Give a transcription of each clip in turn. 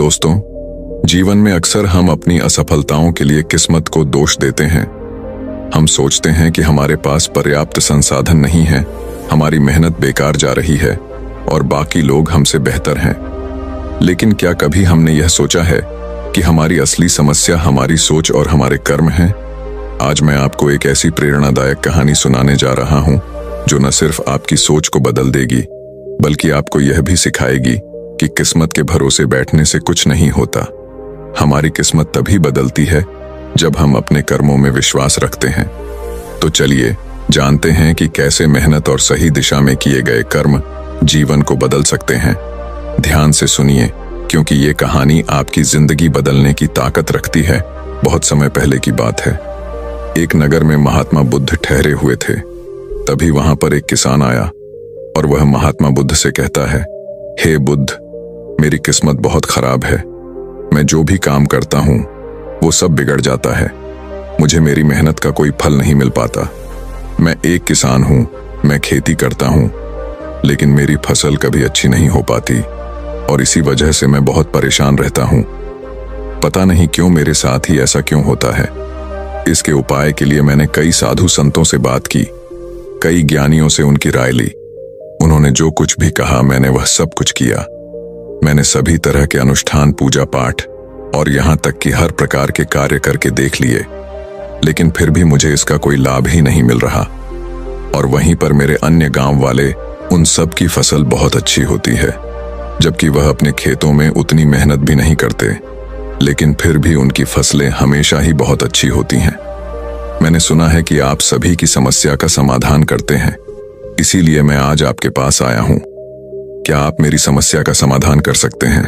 दोस्तों, जीवन में अक्सर हम अपनी असफलताओं के लिए किस्मत को दोष देते हैं। हम सोचते हैं कि हमारे पास पर्याप्त संसाधन नहीं है, हमारी मेहनत बेकार जा रही है और बाकी लोग हमसे बेहतर हैं। लेकिन क्या कभी हमने यह सोचा है कि हमारी असली समस्या हमारी सोच और हमारे कर्म हैं? आज मैं आपको एक ऐसी प्रेरणादायक कहानी सुनाने जा रहा हूं जो न सिर्फ आपकी सोच को बदल देगी, बल्कि आपको यह भी सिखाएगी कि किस्मत के भरोसे बैठने से कुछ नहीं होता। हमारी किस्मत तभी बदलती है जब हम अपने कर्मों में विश्वास रखते हैं। तो चलिए जानते हैं कि कैसे मेहनत और सही दिशा में किए गए कर्म जीवन को बदल सकते हैं। ध्यान से सुनिए, क्योंकि ये कहानी आपकी जिंदगी बदलने की ताकत रखती है। बहुत समय पहले की बात है। एक नगर में महात्मा बुद्ध ठहरे हुए थे। तभी वहां पर एक किसान आया और वह महात्मा बुद्ध से कहता है, हे बुद्ध, मेरी किस्मत बहुत खराब है। मैं जो भी काम करता हूं वो सब बिगड़ जाता है। मुझे मेरी मेहनत का कोई फल नहीं मिल पाता। मैं एक किसान हूं, मैं खेती करता हूं, लेकिन मेरी फसल कभी अच्छी नहीं हो पाती और इसी वजह से मैं बहुत परेशान रहता हूं। पता नहीं क्यों मेरे साथ ही ऐसा क्यों होता है। इसके उपाय के लिए मैंने कई साधु संतों से बात की, कई ज्ञानियों से उनकी राय ली। उन्होंने जो कुछ भी कहा मैंने वह सब कुछ किया। मैंने सभी तरह के अनुष्ठान, पूजा पाठ और यहां तक कि हर प्रकार के कार्य करके देख लिए, लेकिन फिर भी मुझे इसका कोई लाभ ही नहीं मिल रहा। और वहीं पर मेरे अन्य गांव वाले, उन सब की फसल बहुत अच्छी होती है, जबकि वह अपने खेतों में उतनी मेहनत भी नहीं करते, लेकिन फिर भी उनकी फसलें हमेशा ही बहुत अच्छी होती हैं। मैंने सुना है कि आप सभी की समस्या का समाधान करते हैं, इसीलिए मैं आज आपके पास आया हूं। क्या आप मेरी समस्या का समाधान कर सकते हैं?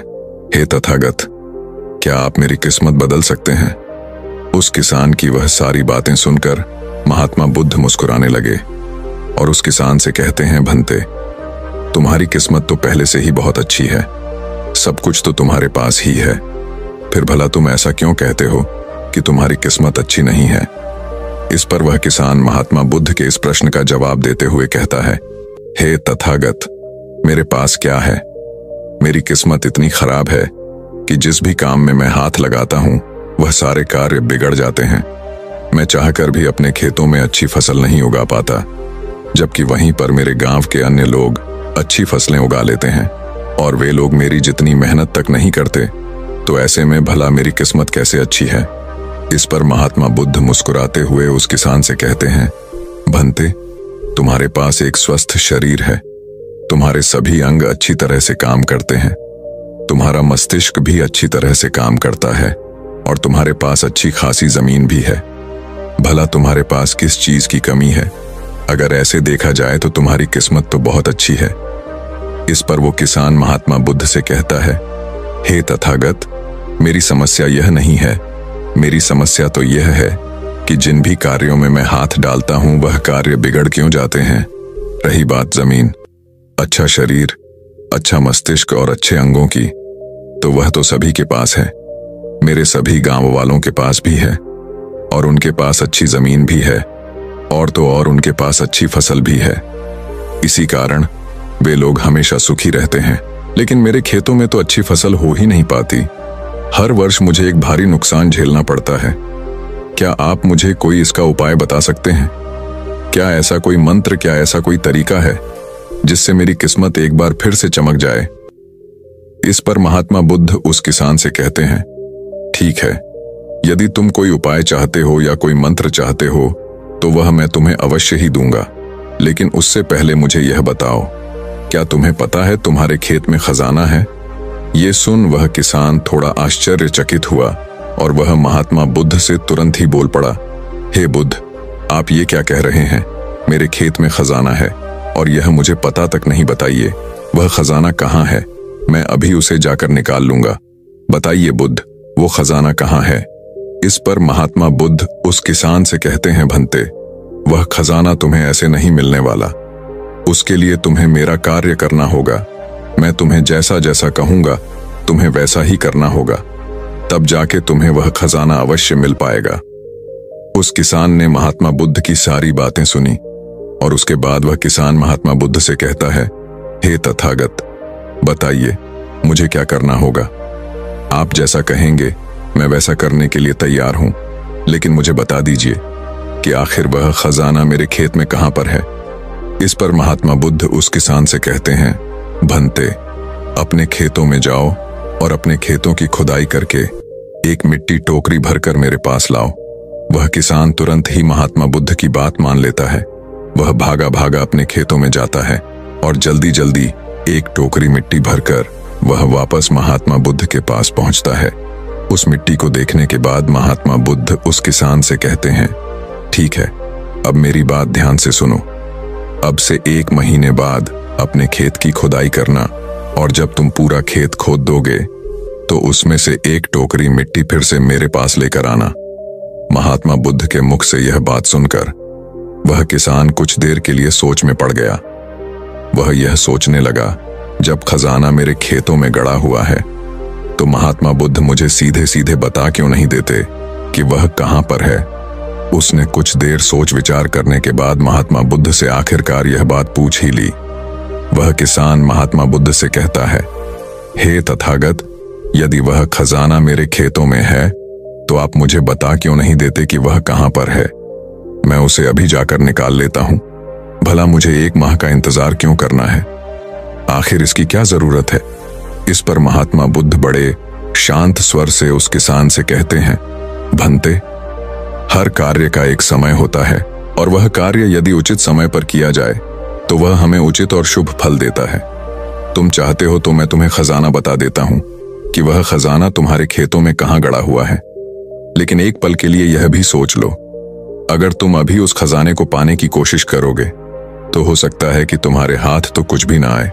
हे तथागत, क्या आप मेरी किस्मत बदल सकते हैं? उस किसान की वह सारी बातें सुनकर महात्मा बुद्ध मुस्कुराने लगे और उस किसान से कहते हैं, भंते, तुम्हारी किस्मत तो पहले से ही बहुत अच्छी है, सब कुछ तो तुम्हारे पास ही है, फिर भला तुम ऐसा क्यों कहते हो कि तुम्हारी किस्मत अच्छी नहीं है? इस पर वह किसान महात्मा बुद्ध के इस प्रश्न का जवाब देते हुए कहता है, हे तथागत, मेरे पास क्या है? मेरी किस्मत इतनी खराब है कि जिस भी काम में मैं हाथ लगाता हूं वह सारे कार्य बिगड़ जाते हैं। मैं चाहकर भी अपने खेतों में अच्छी फसल नहीं उगा पाता, जबकि वहीं पर मेरे गांव के अन्य लोग अच्छी फसलें उगा लेते हैं और वे लोग मेरी जितनी मेहनत तक नहीं करते। तो ऐसे में भला मेरी किस्मत कैसे अच्छी है? इस पर महात्मा बुद्ध मुस्कुराते हुए उस किसान से कहते हैं, भंते, तुम्हारे पास एक स्वस्थ शरीर है, तुम्हारे सभी अंग अच्छी तरह से काम करते हैं, तुम्हारा मस्तिष्क भी अच्छी तरह से काम करता है और तुम्हारे पास अच्छी खासी जमीन भी है। भला तुम्हारे पास किस चीज की कमी है? अगर ऐसे देखा जाए तो तुम्हारी किस्मत तो बहुत अच्छी है। इस पर वो किसान महात्मा बुद्ध से कहता है, हे तथागत, मेरी समस्या यह नहीं है। मेरी समस्या तो यह है कि जिन भी कार्यों में मैं हाथ डालता हूं वह कार्य बिगड़ क्यों जाते हैं। रही बात जमीन, अच्छा शरीर, अच्छा मस्तिष्क और अच्छे अंगों की, तो वह तो सभी के पास है। मेरे सभी गांव वालों के पास भी है और उनके पास अच्छी जमीन भी है और तो और उनके पास अच्छी फसल भी है। इसी कारण वे लोग हमेशा सुखी रहते हैं। लेकिन मेरे खेतों में तो अच्छी फसल हो ही नहीं पाती। हर वर्ष मुझे एक भारी नुकसान झेलना पड़ता है। क्या आप मुझे कोई इसका उपाय बता सकते हैं? क्या ऐसा कोई मंत्र, क्या ऐसा कोई तरीका है जिससे मेरी किस्मत एक बार फिर से चमक जाए? इस पर महात्मा बुद्ध उस किसान से कहते हैं, ठीक है, यदि तुम कोई उपाय चाहते हो या कोई मंत्र चाहते हो तो वह मैं तुम्हें अवश्य ही दूंगा, लेकिन उससे पहले मुझे यह बताओ, क्या तुम्हें पता है तुम्हारे खेत में खजाना है? ये सुन वह किसान थोड़ा आश्चर्यचकित हुआ और वह महात्मा बुद्ध से तुरंत ही बोल पड़ा, हे बुद्ध, आप ये क्या कह रहे हैं? मेरे खेत में खजाना है और यह मुझे पता तक नहीं बताइए। वह खजाना कहाँ है? मैं अभी उसे जाकर निकाल लूंगा। बताइए बुद्ध, वो खजाना कहाँ है? इस पर महात्मा बुद्ध उस किसान से कहते हैं, भंते, वह खजाना तुम्हें ऐसे नहीं मिलने वाला। उसके लिए तुम्हें मेरा कार्य करना होगा। मैं तुम्हें जैसा जैसा कहूंगा तुम्हें वैसा ही करना होगा, तब जाके तुम्हें वह खजाना अवश्य मिल पाएगा। उस किसान ने महात्मा बुद्ध की सारी बातें सुनी और उसके बाद वह किसान महात्मा बुद्ध से कहता है, हे तथागत, बताइए मुझे क्या करना होगा? आप जैसा कहेंगे मैं वैसा करने के लिए तैयार हूं, लेकिन मुझे बता दीजिए कि आखिर वह खजाना मेरे खेत में कहां पर है। इस पर महात्मा बुद्ध उस किसान से कहते हैं, भंते, अपने खेतों में जाओ और अपने खेतों की खुदाई करके एक मिट्टी टोकरी भरकर मेरे पास लाओ। वह किसान तुरंत ही महात्मा बुद्ध की बात मान लेता है। वह भागा भागा अपने खेतों में जाता है और जल्दी जल्दी एक टोकरी मिट्टी भरकर वह वापस महात्मा बुद्ध के पास पहुंचता है। उस मिट्टी को देखने के बाद महात्मा बुद्ध उस किसान से कहते हैं, ठीक है, अब मेरी बात ध्यान से सुनो। अब से 1 महीने बाद अपने खेत की खुदाई करना और जब तुम पूरा खेत खोद दोगे तो उसमें से एक टोकरी मिट्टी फिर से मेरे पास लेकर आना। महात्मा बुद्ध के मुख से यह बात सुनकर वह किसान कुछ देर के लिए सोच में पड़ गया। वह यह सोचने लगा, जब खजाना मेरे खेतों में गड़ा हुआ है तो महात्मा बुद्ध मुझे सीधे सीधे बता क्यों नहीं देते कि वह कहां पर है। उसने कुछ देर सोच विचार करने के बाद महात्मा बुद्ध से आखिरकार यह बात पूछ ही ली। वह किसान महात्मा बुद्ध से कहता है, हे तथागत, यदि वह खजाना मेरे खेतों में है तो आप मुझे बता क्यों नहीं देते कि वह कहां पर है। मैं उसे अभी जाकर निकाल लेता हूं। भला मुझे 1 माह का इंतजार क्यों करना है? आखिर इसकी क्या जरूरत है? इस पर महात्मा बुद्ध बड़े शांत स्वर से उस किसान से कहते हैं, भंते, हर कार्य का एक समय होता है और वह कार्य यदि उचित समय पर किया जाए तो वह हमें उचित और शुभ फल देता है। तुम चाहते हो तो मैं तुम्हें खजाना बता देता हूं कि वह खजाना तुम्हारे खेतों में कहां गड़ा हुआ है। लेकिन एक पल के लिए यह भी सोच लो, अगर तुम अभी उस खजाने को पाने की कोशिश करोगे तो हो सकता है कि तुम्हारे हाथ तो कुछ भी ना आए।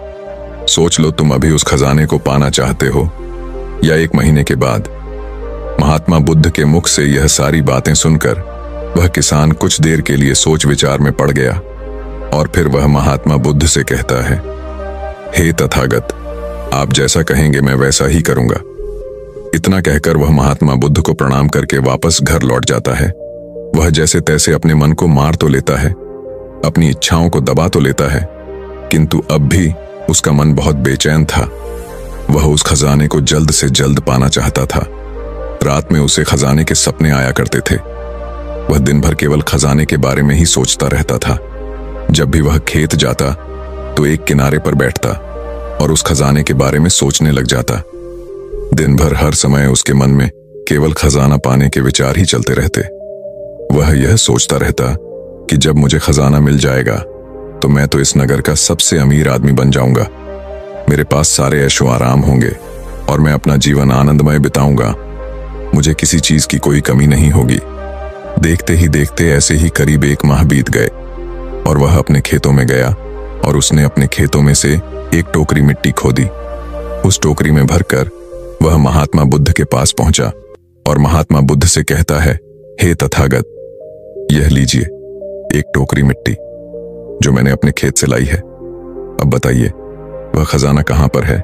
सोच लो, तुम अभी उस खजाने को पाना चाहते हो या 1 महीने के बाद। महात्मा बुद्ध के मुख से यह सारी बातें सुनकर वह किसान कुछ देर के लिए सोच विचार में पड़ गया और फिर वह महात्मा बुद्ध से कहता है, हे तथागत, आप जैसा कहेंगे मैं वैसा ही करूंगा। इतना कहकर वह महात्मा बुद्ध को प्रणाम करके वापस घर लौट जाता है। वह जैसे तैसे अपने मन को मार तो लेता है, अपनी इच्छाओं को दबा तो लेता है, किंतु अब भी उसका मन बहुत बेचैन था। वह उस खजाने को जल्द से जल्द पाना चाहता था। रात में उसे खजाने के सपने आया करते थे। वह दिन भर केवल खजाने के बारे में ही सोचता रहता था। जब भी वह खेत जाता तो एक किनारे पर बैठता और उस खजाने के बारे में सोचने लग जाता। दिन भर हर समय उसके मन में केवल खजाना पाने के विचार ही चलते रहते। वह यह सोचता रहता कि जब मुझे खजाना मिल जाएगा तो मैं तो इस नगर का सबसे अमीर आदमी बन जाऊंगा। मेरे पास सारे ऐशो आराम होंगे और मैं अपना जीवन आनंदमय बिताऊंगा। मुझे किसी चीज की कोई कमी नहीं होगी। देखते ही देखते ऐसे ही करीब 1 माह बीत गए और वह अपने खेतों में गया और उसने अपने खेतों में से एक टोकरी मिट्टी खोदी। उस टोकरी में भरकर वह महात्मा बुद्ध के पास पहुंचा और महात्मा बुद्ध से कहता है, हे तथागत, यह लीजिए एक टोकरी मिट्टी जो मैंने अपने खेत से लाई है। अब बताइए वह खजाना कहां पर है।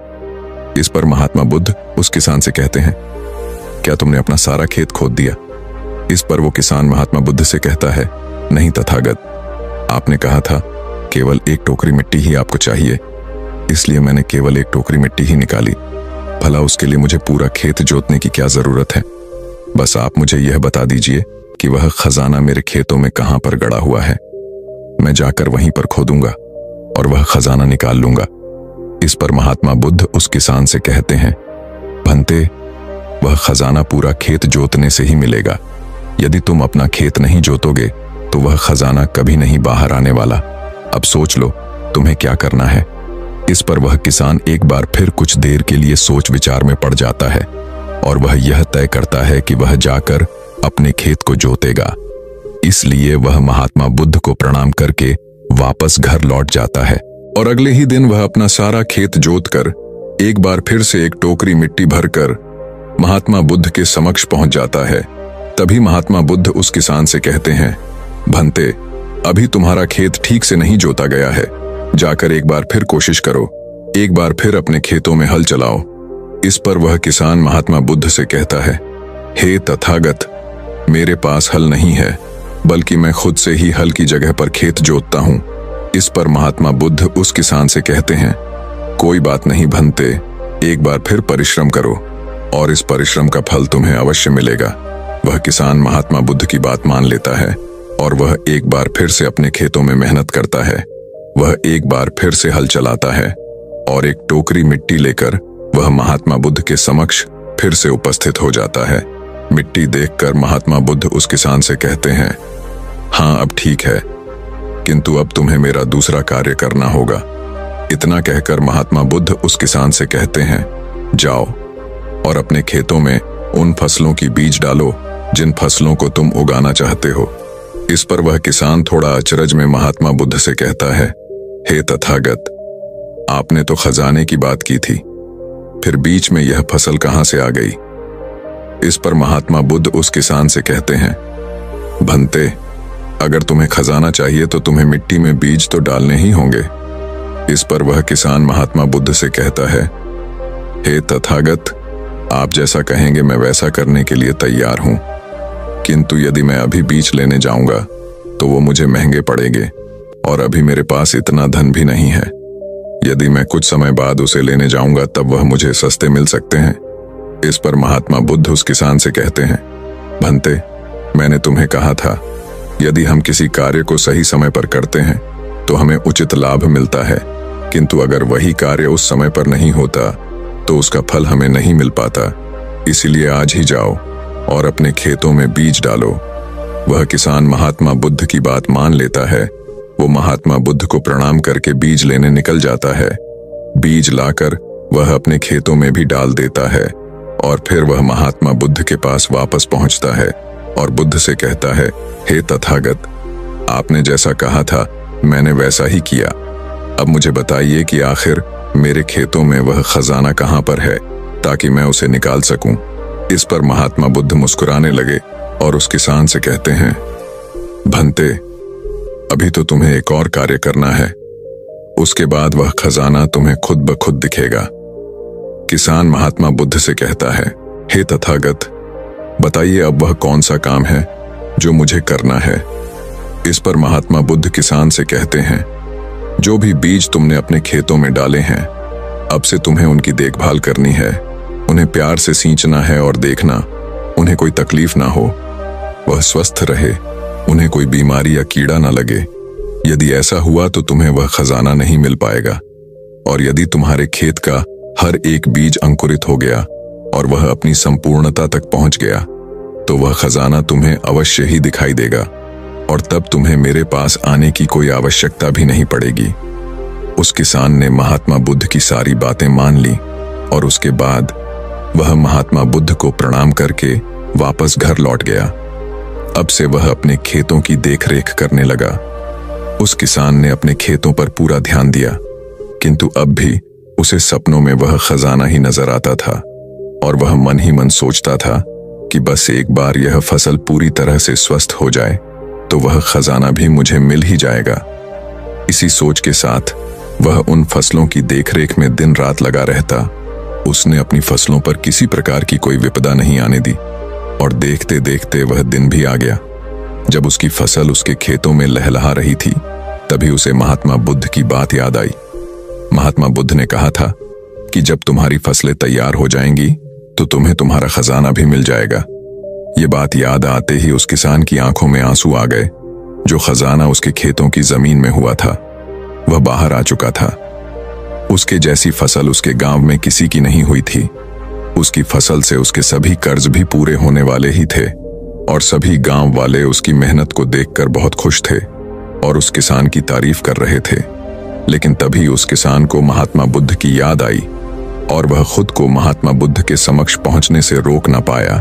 इस पर महात्मा बुद्ध उस किसान से कहते हैं, क्या तुमने अपना सारा खेत खोद दिया? इस पर वो किसान महात्मा बुद्ध से कहता है, नहीं तथागत, आपने कहा था केवल एक टोकरी मिट्टी ही आपको चाहिए, इसलिए मैंने केवल एक टोकरी मिट्टी ही निकाली। भला उसके लिए मुझे पूरा खेत जोतने की क्या जरूरत है? बस आप मुझे यह बता दीजिए कि वह खजाना मेरे खेतों में कहां पर गड़ा हुआ है। मैं जाकर वहीं पर खोदूंगा और वह खजाना निकाल लूंगा। इस पर महात्मा बुद्ध उस किसान से कहते हैं, भंते, वह खजाना पूरा खेत जोतने से ही मिलेगा। यदि तुम अपना खेत नहीं जोतोगे तो वह खजाना कभी नहीं बाहर आने वाला। अब सोच लो तुम्हें क्या करना है। इस पर वह किसान एक बार फिर कुछ देर के लिए सोच विचार में पड़ जाता है और वह यह तय करता है कि वह जाकर अपने खेत को जोतेगा। इसलिए वह महात्मा बुद्ध को प्रणाम करके वापस घर लौट जाता है और अगले ही दिन वह अपना सारा खेत जोतकर एक बार फिर से एक टोकरी मिट्टी भरकर महात्मा बुद्ध के समक्ष पहुंच जाता है। तभी महात्मा बुद्ध उस किसान से कहते हैं, भंते, अभी तुम्हारा खेत ठीक से नहीं जोता गया है। जाकर एक बार फिर कोशिश करो, एक बार फिर अपने खेतों में हल चलाओ। इस पर वह किसान महात्मा बुद्ध से कहता है, हे तथागत, मेरे पास हल नहीं है, बल्कि मैं खुद से ही हल की जगह पर खेत जोतता हूं। इस पर महात्मा बुद्ध उस किसान से कहते हैं, कोई बात नहीं भंते, एक बार फिर परिश्रम करो और इस परिश्रम का फल तुम्हें अवश्य मिलेगा। वह किसान महात्मा बुद्ध की बात मान लेता है और वह एक बार फिर से अपने खेतों में मेहनत करता है। वह एक बार फिर से हल चलाता है और एक टोकरी मिट्टी लेकर वह महात्मा बुद्ध के समक्ष फिर से उपस्थित हो जाता है। मिट्टी देखकर महात्मा बुद्ध उस किसान से कहते हैं, हाँ अब ठीक है, किंतु अब तुम्हें मेरा दूसरा कार्य करना होगा। इतना कहकर महात्मा बुद्ध उस किसान से कहते हैं, जाओ और अपने खेतों में उन फसलों की बीज डालो जिन फसलों को तुम उगाना चाहते हो। इस पर वह किसान थोड़ा अचरज में महात्मा बुद्ध से कहता है, हे तथागत, आपने तो खजाने की बात की थी, फिर बीच में यह फसल कहां से आ गई? इस पर महात्मा बुद्ध उस किसान से कहते हैं, भंते, अगर तुम्हें खजाना चाहिए तो तुम्हें मिट्टी में बीज तो डालने ही होंगे। इस पर वह किसान महात्मा बुद्ध से कहता है, हे तथागत, आप जैसा कहेंगे मैं वैसा करने के लिए तैयार हूं, किंतु यदि मैं अभी बीज लेने जाऊंगा तो वो मुझे महंगे पड़ेंगे और अभी मेरे पास इतना धन भी नहीं है। यदि मैं कुछ समय बाद उसे लेने जाऊंगा तब वह मुझे सस्ते मिल सकते हैं। इस पर महात्मा बुद्ध उस किसान से कहते हैं, भंते, मैंने तुम्हें कहा था यदि हम किसी कार्य को सही समय पर करते हैं तो हमें उचित लाभ मिलता है, किंतु अगर वही कार्य उस समय पर नहीं होता तो उसका फल हमें नहीं मिल पाता। इसीलिए आज ही जाओ और अपने खेतों में बीज डालो। वह किसान महात्मा बुद्ध की बात मान लेता है। वो महात्मा बुद्ध को प्रणाम करके बीज लेने निकल जाता है। बीज लाकर वह अपने खेतों में भी डाल देता है और फिर वह महात्मा बुद्ध के पास वापस पहुंचता है और बुद्ध से कहता है, हे तथागत, आपने जैसा कहा था मैंने वैसा ही किया। अब मुझे बताइए कि आखिर मेरे खेतों में वह खजाना कहां पर है ताकि मैं उसे निकाल सकूं। इस पर महात्मा बुद्ध मुस्कुराने लगे और उस किसान से कहते हैं, भंते, अभी तो तुम्हें एक और कार्य करना है, उसके बाद वह खजाना तुम्हें खुद ब खुद दिखेगा। किसान महात्मा बुद्ध से कहता है, हे तथागत, बताइए अब वह कौन सा काम है जो मुझे करना है। इस पर महात्मा बुद्ध किसान से कहते हैं, जो भी बीज तुमने अपने खेतों में डाले हैं अब से तुम्हें उनकी देखभाल करनी है। उन्हें प्यार से सींचना है और देखना उन्हें कोई तकलीफ ना हो, वह स्वस्थ रहे, उन्हें कोई बीमारी या कीड़ा ना लगे। यदि ऐसा हुआ तो तुम्हें वह खजाना नहीं मिल पाएगा। और यदि तुम्हारे खेत का हर एक बीज अंकुरित हो गया और वह अपनी संपूर्णता तक पहुंच गया तो वह खजाना तुम्हें अवश्य ही दिखाई देगा और तब तुम्हें मेरे पास आने की कोई आवश्यकता भी नहीं पड़ेगी। उस किसान ने महात्मा बुद्ध की सारी बातें मान ली और उसके बाद वह महात्मा बुद्ध को प्रणाम करके वापस घर लौट गया। अब से वह अपने खेतों की देखरेख करने लगा। उस किसान ने अपने खेतों पर पूरा ध्यान दिया, किंतु अब भी उसे सपनों में वह खजाना ही नजर आता था और वह मन ही मन सोचता था कि बस एक बार यह फसल पूरी तरह से स्वस्थ हो जाए तो वह खजाना भी मुझे मिल ही जाएगा। इसी सोच के साथ वह उन फसलों की देखरेख में दिन रात लगा रहता। उसने अपनी फसलों पर किसी प्रकार की कोई विपदा नहीं आने दी और देखते देखते वह दिन भी आ गया जब उसकी फसल उसके खेतों में लहलहा रही थी। तभी उसे महात्मा बुद्ध की बात याद आई। महात्मा बुद्ध ने कहा था कि जब तुम्हारी फसलें तैयार हो जाएंगी तो तुम्हें तुम्हारा खजाना भी मिल जाएगा। ये बात याद आते ही उस किसान की आंखों में आंसू आ गए। जो खजाना उसके खेतों की जमीन में हुआ था वह बाहर आ चुका था। उसके जैसी फसल उसके गांव में किसी की नहीं हुई थी। उसकी फसल से उसके सभी कर्ज भी पूरे होने वाले ही थे और सभी गांव वाले उसकी मेहनत को देखकर बहुत खुश थे और उस किसान की तारीफ कर रहे थे। लेकिन तभी उस किसान को महात्मा बुद्ध की याद आई और वह खुद को महात्मा बुद्ध के समक्ष पहुंचने से रोक न पाया।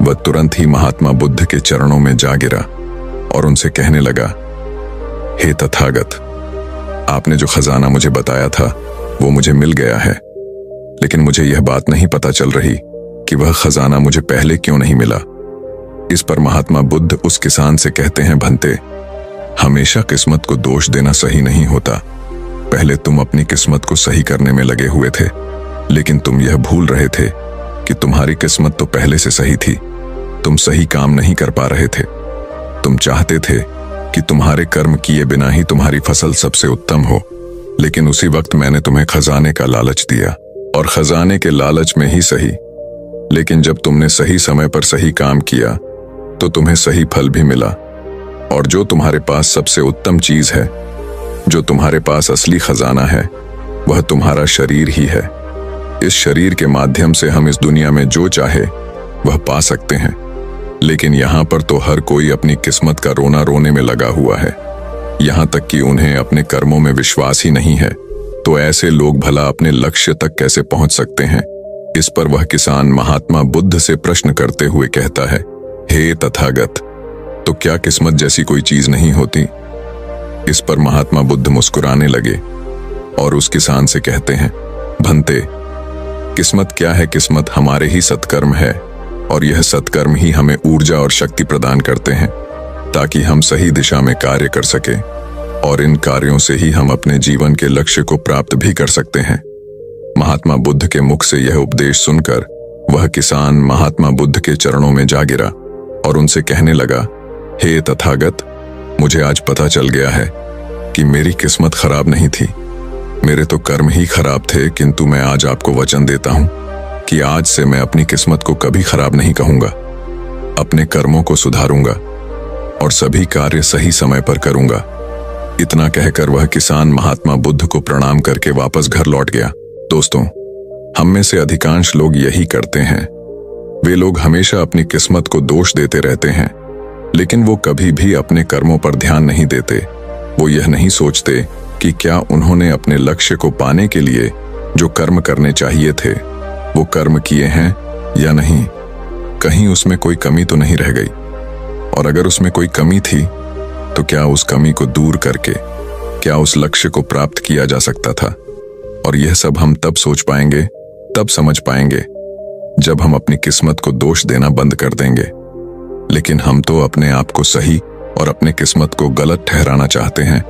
वह तुरंत ही महात्मा बुद्ध के चरणों में जा गिरा और उनसे कहने लगा, हे तथागत, आपने जो खजाना मुझे बताया था वो मुझे मिल गया है, लेकिन मुझे यह बात नहीं पता चल रही कि वह खजाना मुझे पहले क्यों नहीं मिला। इस पर महात्मा बुद्ध उस किसान से कहते हैं, भंते, हमेशा किस्मत को दोष देना सही नहीं होता। पहले तुम अपनी किस्मत को सही करने में लगे हुए थे, लेकिन तुम यह भूल रहे थे कि तुम्हारी किस्मत तो पहले से सही थी। तुम सही काम नहीं कर पा रहे थे। तुम चाहते थे कि तुम्हारे कर्म किए बिना ही तुम्हारी फसल सबसे उत्तम हो, लेकिन उसी वक्त मैंने तुम्हें खजाने का लालच दिया और खजाने के लालच में ही सही लेकिन जब तुमने सही समय पर सही काम किया तो तुम्हें सही फल भी मिला। और जो तुम्हारे पास सबसे उत्तम चीज है, जो तुम्हारे पास असली खजाना है, वह तुम्हारा शरीर ही है। इस शरीर के माध्यम से हम इस दुनिया में जो चाहे वह पा सकते हैं, लेकिन यहाँ पर तो हर कोई अपनी किस्मत का रोना रोने में लगा हुआ है। यहाँ तक कि उन्हें अपने कर्मों में विश्वास ही नहीं है, तो ऐसे लोग भला अपने लक्ष्य तक कैसे पहुंच सकते हैं? इस पर वह किसान महात्मा बुद्ध से प्रश्न करते हुए कहता है, हे तथागत, तो क्या किस्मत जैसी कोई चीज नहीं होती? इस पर महात्मा बुद्ध मुस्कुराने लगे और उस किसान से कहते हैं, भंते, किस्मत क्या है? किस्मत हमारे ही सत्कर्म है, और यह सत्कर्म ही हमें ऊर्जा और शक्ति प्रदान करते हैं ताकि हम सही दिशा में कार्य कर सके, और इन कार्यों से ही हम अपने जीवन के लक्ष्य को प्राप्त भी कर सकते हैं। महात्मा बुद्ध के मुख से यह उपदेश सुनकर वह किसान महात्मा बुद्ध के चरणों में जा गिरा और उनसे कहने लगा, हे तथागत, मुझे आज पता चल गया है कि मेरी किस्मत खराब नहीं थी, मेरे तो कर्म ही खराब थे, किंतु मैं आज आपको वचन देता हूं कि आज से मैं अपनी किस्मत को कभी खराब नहीं कहूंगा, अपने कर्मों को सुधारूंगा और सभी कार्य सही समय पर करूंगा। इतना कहकर वह किसान महात्मा बुद्ध को प्रणाम करके वापस घर लौट गया। दोस्तों, हम में से अधिकांश लोग यही करते हैं। वे लोग हमेशा अपनी किस्मत को दोष देते रहते हैं, लेकिन वो कभी भी अपने कर्मों पर ध्यान नहीं देते। वो यह नहीं सोचते कि क्या उन्होंने अपने लक्ष्य को पाने के लिए जो कर्म करने चाहिए थे वो कर्म किए हैं या नहीं, कहीं उसमें कोई कमी तो नहीं रह गई, और अगर उसमें कोई कमी थी तो क्या उस कमी को दूर करके क्या उस लक्ष्य को प्राप्त किया जा सकता था। और यह सब हम तब सोच पाएंगे, तब समझ पाएंगे जब हम अपनी किस्मत को दोष देना बंद कर देंगे। लेकिन हम तो अपने आप को सही और अपने किस्मत को गलत ठहराना चाहते हैं।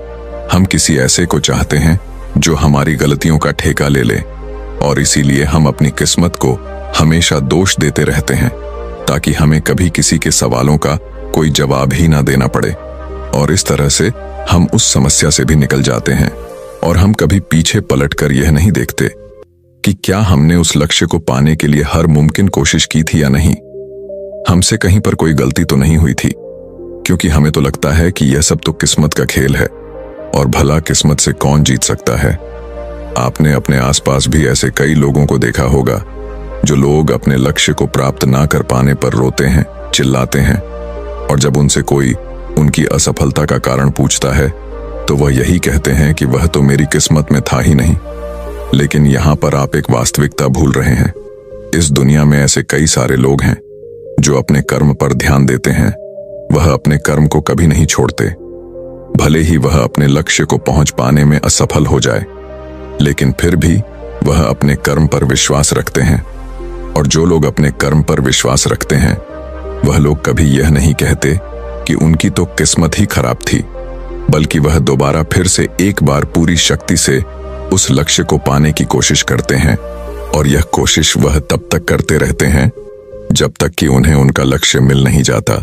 हम किसी ऐसे को चाहते हैं जो हमारी गलतियों का ठेका ले ले, और इसीलिए हम अपनी किस्मत को हमेशा दोष देते रहते हैं ताकि हमें कभी किसी के सवालों का कोई जवाब ही ना देना पड़े। और इस तरह से हम उस समस्या से भी निकल जाते हैं, और हम कभी पीछे पलटकर यह नहीं देखते कि क्या हमने उस लक्ष्य को पाने के लिए हर मुमकिन कोशिश की थी या नहीं। हमसे कहीं पर कोई गलती तो नहीं हुई थी, क्योंकि हमें तो लगता है कि यह सब तो किस्मत का खेल है, और भला किस्मत से कौन जीत सकता है। आपने अपने आसपास भी ऐसे कई लोगों को देखा होगा जो लोग अपने लक्ष्य को प्राप्त ना कर पाने पर रोते हैं, चिल्लाते हैं, और जब उनसे कोई उनकी असफलता का कारण पूछता है तो वह यही कहते हैं कि वह तो मेरी किस्मत में था ही नहीं। लेकिन यहाँ पर आप एक वास्तविकता भूल रहे हैं। इस दुनिया में ऐसे कई सारे लोग हैं जो अपने कर्म पर ध्यान देते हैं। वह अपने कर्म को कभी नहीं छोड़ते, भले ही वह अपने लक्ष्य को पहुंच पाने में असफल हो जाए, लेकिन फिर भी वह अपने कर्म पर विश्वास रखते हैं। और जो लोग अपने कर्म पर विश्वास रखते हैं वह लोग कभी यह नहीं कहते कि उनकी तो किस्मत ही खराब थी, बल्कि वह दोबारा फिर से एक बार पूरी शक्ति से उस लक्ष्य को पाने की कोशिश करते हैं। और यह कोशिश वह तब तक करते रहते हैं जब तक कि उन्हें उनका लक्ष्य मिल नहीं जाता।